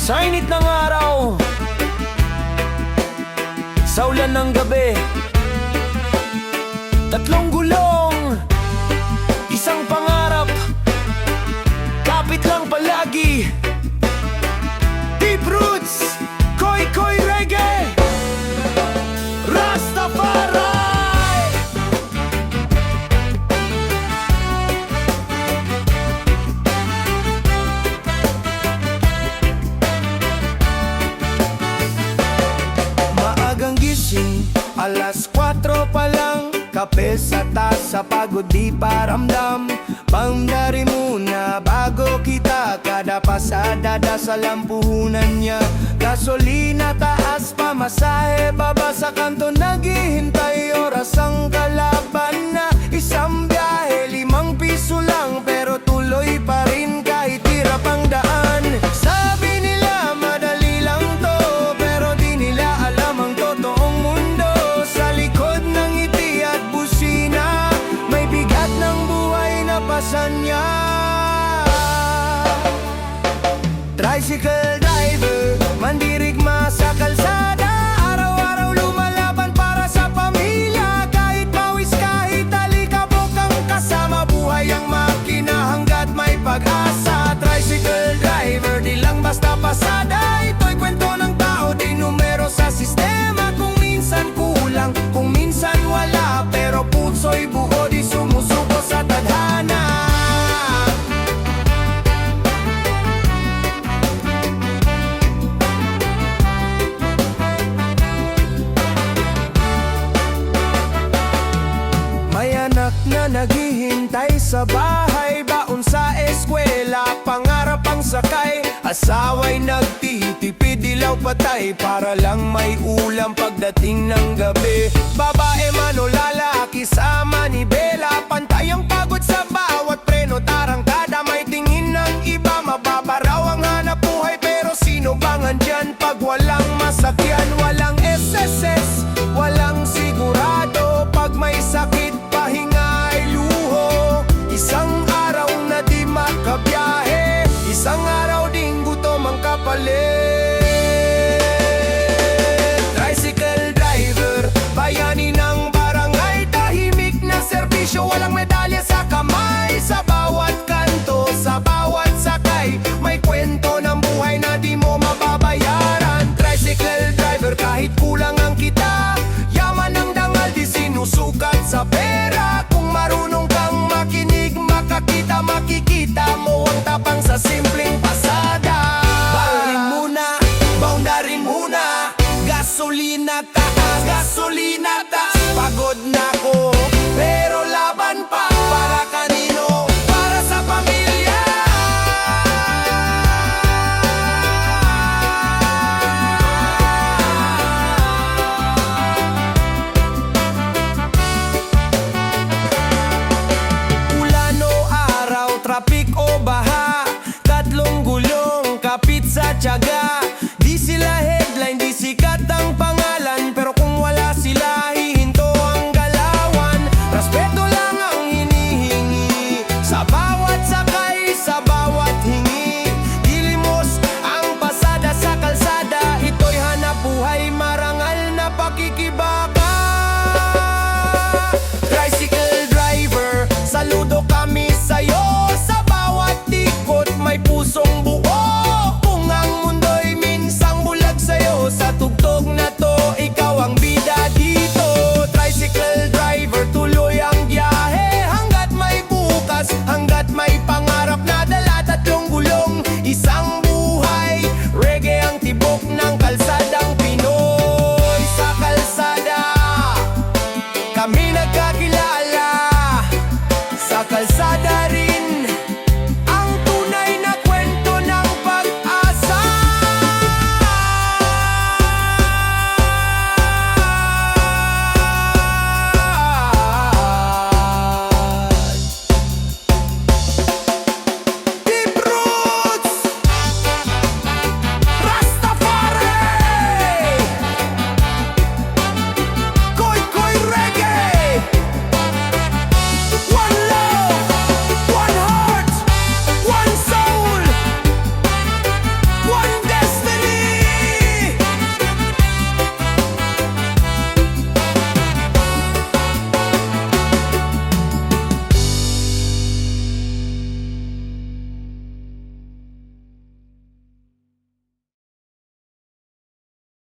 Sa init ng araw, sa ulan ng gabi, tatlong gulong, isang pangarap, kapit lang palagi. Deep roots, koy reggae, Rastafari. Maagang gising, alas 4 pa lang, kape sa tasa, pagod di paramdam. Boundary muna bago kita kada pasada, sa lampuhunan niya. Gasolina taas, pamasahe baba, sa kanto naghihintay, oras ang kalaban na. Isang biyahe, 5 piso lang, pero tuloy pa rin kahit hirap ang daan. Sabi nila madali lang to, pero di nila alam ang totoong mundo. Sa likod ng ngiti at busina, may bigat ng buhay na pasanya. Tricycle driver, mandirigma sa kalsada, araw-araw lumalaban para sa pamilya. Kahit pawis, kahit alikabok ang kasama, buhay ang makina hanggat may pag-asa. Tricycle driver, di lang basta pasada, ito'y kwento ng tao, di numero sa sistema. Kung minsan kulang, kung minsan wala, pero puso'y buo, di sumusuko sa tadhana. Na naghihintay sa bahay, baon sa eskwela, pangarap ang sakay. Asawa'y nagtitipid, dilaw patay, para lang may ulam pagdating ng gabi. Babae man o lalaki sa manibela, pantay ang pagod sa bawat preno, tarangkada. May tingin ng iba, mababa raw ang hanap buhay, pero sino bang andyan pag walang masakyan? Walang SSS, walang sigurado, pag may sakit pahinga ay luho. Isang araw na di makabiyahe, isang araw ding gutom ang kapalit. Tricycle driver, bayani ng barangay, tahimik na serbisyo, walang medalya sa kamay. Sa bawat kanto, sa bawat sakay, may kwento ng buhay na di mo mababayaran. Tricycle driver, kahit kulang ang kita, yaman ang dangal, di sinusukat sa pera. Kung marunong kang makinig, makakita, makikita mo ang tapang sa simpleng pasada. Barin muna, boundary muna, gasolina taas, gasolina taas. Pagod na ko, pero laban pa. Para kanino? Para sa pamilya. Ulan o araw, traffic o baha, tatlong gulong, kapit sa tiyaga. Di sila headline, di sikat ang pangalan, pero kung wala sila, hihinto ang galawan. Respeto lang ang hinihingi sa bawat sakay, sa bawat hingi. Dilimos ang pasada sa kalsada, ito'y hanap buhay, marangal na pakikibaka. Tricycle driver, saludo kami sa'yo. Sa bawat ikot may pusong buo. Kung ang mundo'y minsang bulag sa'yo, sa tugtog na to, ikaw ang bida dito. Tricycle driver, tuloy ang biyahe, hanggat may bukas, hanggat may pangarap na dala. Tatlong gulong, isang buhay, reggae ang tibok ng kalsadang Pinoy. Sa kalsada, kami nagkakilala, sa kalsada